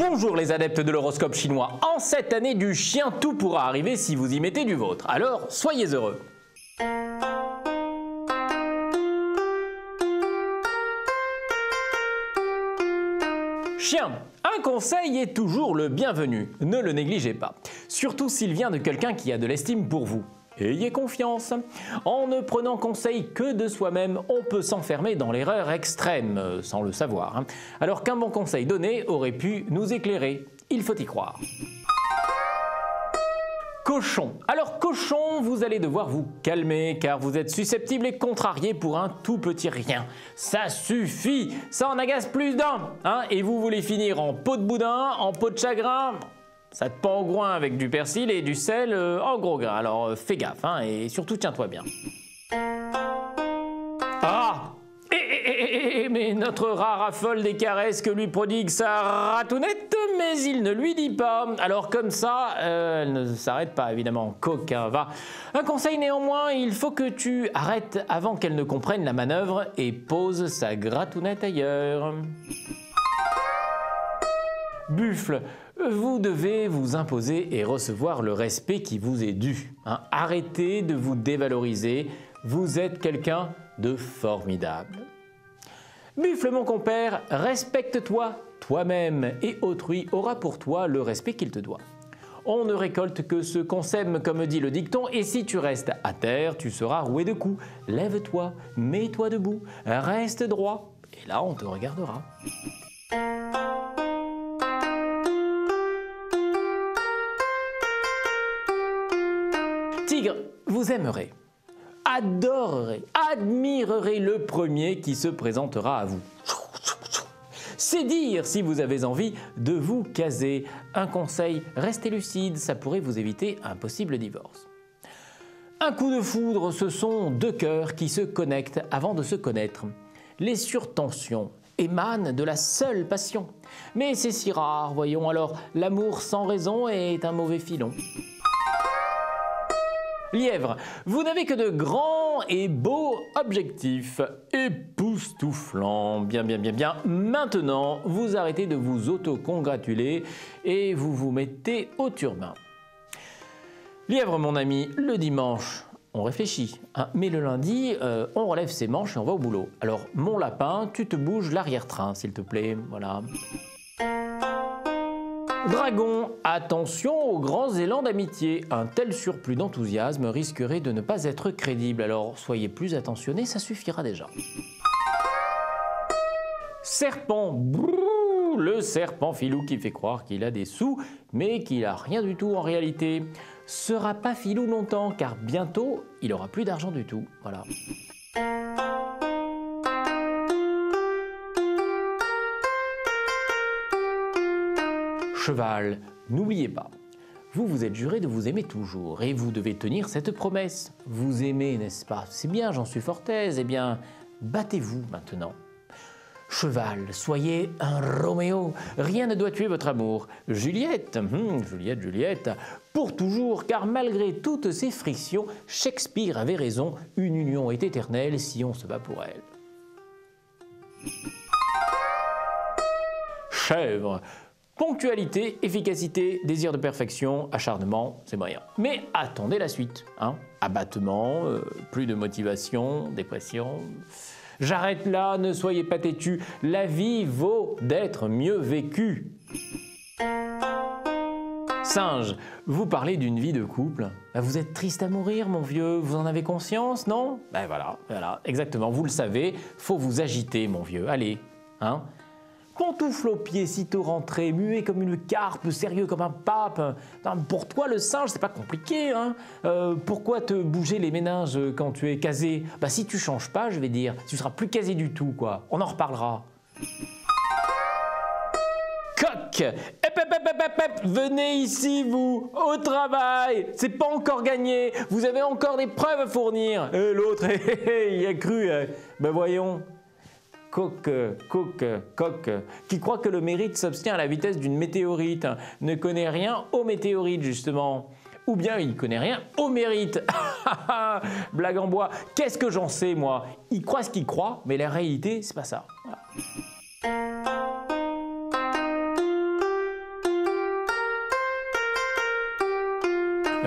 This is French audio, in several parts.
Bonjour les adeptes de l'horoscope chinois, en cette année du chien tout pourra arriver si vous y mettez du vôtre, alors soyez heureux. Chien, un conseil est toujours le bienvenu, ne le négligez pas, surtout s'il vient de quelqu'un qui a de l'estime pour vous. Ayez confiance. En ne prenant conseil que de soi-même, on peut s'enfermer dans l'erreur extrême, sans le savoir. Alors qu'un bon conseil donné aurait pu nous éclairer. Il faut y croire. Cochon. Alors cochon, vous allez devoir vous calmer car vous êtes susceptible et contrarié pour un tout petit rien. Ça suffit, ça en agace plus d'un. Et vous voulez finir en peau de boudin, en peau de chagrin. Ça te pend au groin avec du persil et du sel en gros grain, alors fais gaffe et surtout tiens-toi bien. Ah! Mais notre rat raffole des caresses que lui prodigue sa ratounette, mais il ne lui dit pas. Alors comme ça, elle ne s'arrête pas évidemment, coquin va. Un conseil néanmoins, il faut que tu arrêtes avant qu'elle ne comprenne la manœuvre et pose sa gratounette ailleurs. Buffle, vous devez vous imposer et recevoir le respect qui vous est dû. Arrêtez de vous dévaloriser, vous êtes quelqu'un de formidable. Buffle mon compère, respecte-toi toi-même et autrui aura pour toi le respect qu'il te doit. On ne récolte que ce qu'on sème comme dit le dicton et si tu restes à terre, tu seras roué de coups. Lève-toi, mets-toi debout, reste droit et là on te regardera. Tigre, vous aimerez, adorerez, admirerez le premier qui se présentera à vous. C'est dire si vous avez envie de vous caser. Un conseil, restez lucide, ça pourrait vous éviter un possible divorce. Un coup de foudre, ce sont deux cœurs qui se connectent avant de se connaître. Les surtensions émanent de la seule passion. Mais c'est si rare, voyons, alors l'amour sans raison est un mauvais filon. Lièvre, vous n'avez que de grands et beaux objectifs, époustouflants, bien. Maintenant, vous arrêtez de vous auto-congratuler et vous vous mettez au turbin. Lièvre, mon ami, le dimanche, on réfléchit, mais le lundi, on relève ses manches et on va au boulot. Alors, mon lapin, tu te bouges l'arrière-train, s'il te plaît, voilà. Dragon, attention aux grands élans d'amitié. Un tel surplus d'enthousiasme risquerait de ne pas être crédible, alors soyez plus attentionnés, ça suffira déjà. Serpent, brrr, le serpent filou qui fait croire qu'il a des sous, mais qu'il a rien du tout en réalité. Sera pas filou longtemps, car bientôt, il aura plus d'argent du tout, voilà. Cheval, n'oubliez pas, vous vous êtes juré de vous aimer toujours et vous devez tenir cette promesse. Vous aimez, n'est-ce pas? C'est bien, j'en suis fort aise, eh bien, battez-vous maintenant. Cheval, soyez un Roméo, rien ne doit tuer votre amour. Juliette, Juliette, pour toujours, car malgré toutes ces frictions, Shakespeare avait raison, une union est éternelle si on se bat pour elle. Chèvre, ponctualité, efficacité, désir de perfection, acharnement, c'est moyen. Mais attendez la suite. Abattement, plus de motivation, dépression. J'arrête là, ne soyez pas têtus, la vie vaut d'être mieux vécue. Singe, vous parlez d'une vie de couple. Vous êtes triste à mourir, mon vieux, vous en avez conscience, non? Voilà, exactement, vous le savez, faut vous agiter, mon vieux, allez, Pantoufle aux pieds, sitôt rentré, muet comme une carpe, sérieux comme un pape. Pour toi, le singe, c'est pas compliqué, pourquoi te bouger les méninges quand tu es casé? Si tu changes pas, je vais dire, tu seras plus casé du tout, quoi. On en reparlera. Coq, venez ici, vous, au travail. C'est pas encore gagné. Vous avez encore des preuves à fournir. L'autre, il a cru. Voyons. Coq, qui croit que le mérite s'obtient à la vitesse d'une météorite, ne connaît rien aux météorites justement. Ou bien il connaît rien au mérite. Blague en bois, qu'est-ce que j'en sais moi? Il croit ce qu'il croit, mais la réalité c'est pas ça. Voilà.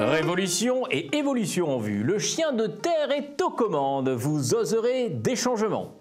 Révolution et évolution en vue, le chien de terre est aux commandes, vous oserez des changements.